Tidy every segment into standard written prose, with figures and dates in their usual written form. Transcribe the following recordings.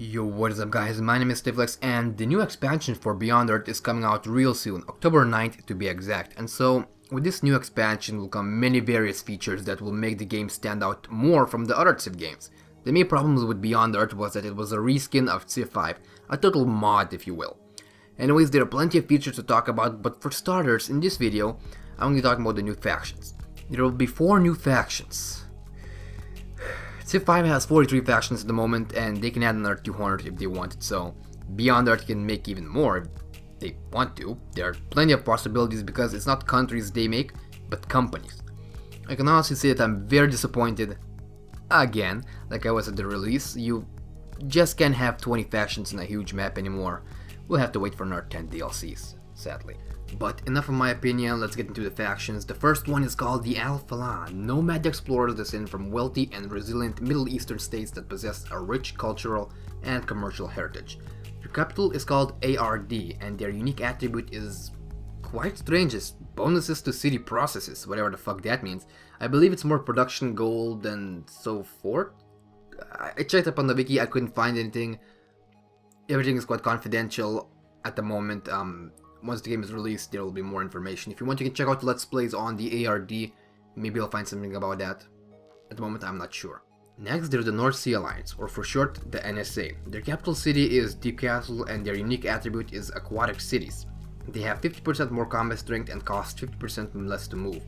Yo, what is up guys, my name is Stiflex and the new expansion for Beyond Earth is coming out real soon, October 9th to be exact. And so, with this new expansion will come many various features that will make the game stand out more from the other Civ games. The main problems with Beyond Earth was that it was a reskin of Civ 5, a total mod if you will. Anyways, there are plenty of features to talk about, but for starters, in this video, I'm going to be talking about the new factions. There will be 4 new factions. Civ 5 has 43 factions at the moment, and they can add another 200 if they wanted, so Beyond Earth can make even more if they want to. There are plenty of possibilities because it's not countries they make, but companies. I can honestly say that I'm very disappointed, again, like I was at the release. You just can't have 20 factions in a huge map anymore. We'll have to wait for another 10 DLCs, sadly. But enough of my opinion, let's get into the factions. The first one is called the Al-Falan, nomad explorers descend from wealthy and resilient Middle Eastern states that possess a rich cultural and commercial heritage. Their capital is called ARD, and their unique attribute is quite strange, it's bonuses to city processes, whatever the fuck that means. I believe it's more production gold and so forth. I checked up on the wiki, I couldn't find anything. Everything is quite confidential at the moment. Once the game is released, there will be more information. If you want, you can check out Let's Plays on the ARD. Maybe I'll find something about that. At the moment, I'm not sure. Next, there's the North Sea Alliance, or for short, the NSA. Their capital city is Deep Castle, and their unique attribute is aquatic cities. They have 50% more combat strength and cost 50% less to move.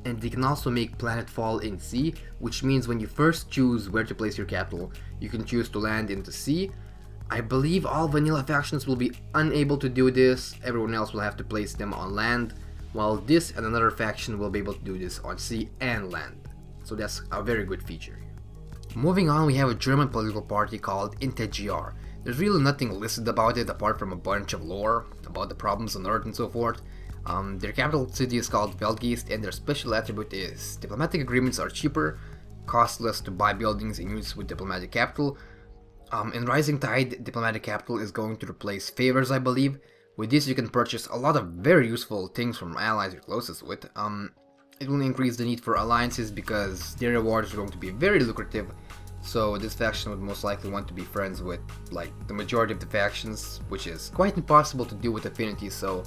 And they can also make planetfall in sea, which means when you first choose where to place your capital, you can choose to land into sea. I believe all vanilla factions will be unable to do this, everyone else will have to place them on land, while this and another faction will be able to do this on sea and land. So that's a very good feature. Moving on, we have a German political party called InteGR. There's really nothing listed about it apart from a bunch of lore about the problems on Earth and so forth. Their capital city is called Velgeist, and their special attribute is diplomatic agreements are cheaper, cost less to buy buildings in use with diplomatic capital. In Rising Tide, diplomatic capital is going to replace favors, I believe. With this, you can purchase a lot of very useful things from allies you're closest with. It will increase the need for alliances because their rewards are going to be very lucrative. So this faction would most likely want to be friends with like the majority of the factions, which is quite impossible to do with Affinity. So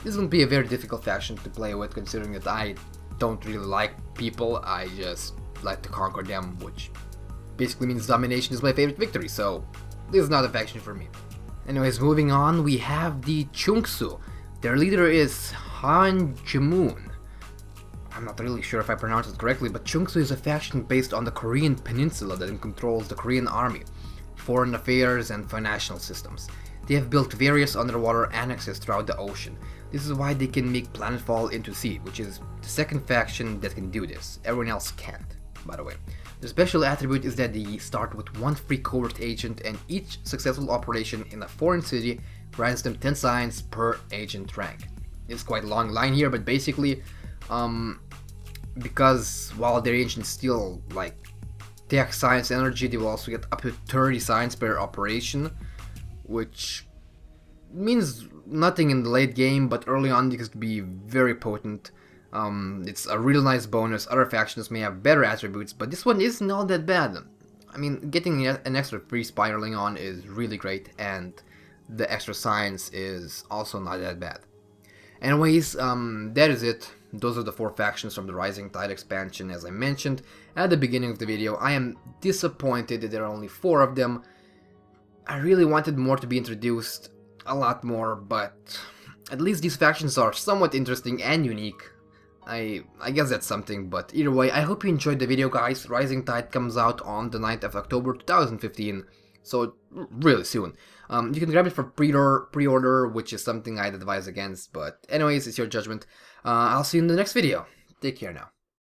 this will be a very difficult faction to play with, considering that I don't really like people. I just like to conquer them, which basically means domination is my favorite victory, so this is not a faction for me. Anyways, moving on, we have the Chungsu. Their leader is Han Jamun. I'm not really sure if I pronounced it correctly, but Chungsu is a faction based on the Korean peninsula that controls the Korean army, foreign affairs, and financial systems. They have built various underwater annexes throughout the ocean. This is why they can make planetfall into sea, which is the second faction that can do this. Everyone else can't, by the way. The special attribute is that they start with 1 free covert agent, and each successful operation in a foreign city grants them 10 science per agent rank. It's quite a long line here, but basically, because while their agents still like tech, science, energy, they will also get up to 30 science per operation, which means nothing in the late game, but early on it could be very potent. It's a real nice bonus. Other factions may have better attributes, but this one isn't all that bad. I mean, getting an extra free spiraling on is really great, and the extra science is also not that bad. Anyways, that is it. Those are the 4 factions from the Rising Tide expansion, as I mentioned at the beginning of the video. I am disappointed that there are only 4 of them. I really wanted more to be introduced, a lot more, but at least these factions are somewhat interesting and unique. I guess that's something, but either way, I hope you enjoyed the video, guys. Rising Tide comes out on the 9th of October 2015, so really soon. You can grab it for pre-order, which is something I'd advise against, but anyways, it's your judgment. I'll see you in the next video. Take care now.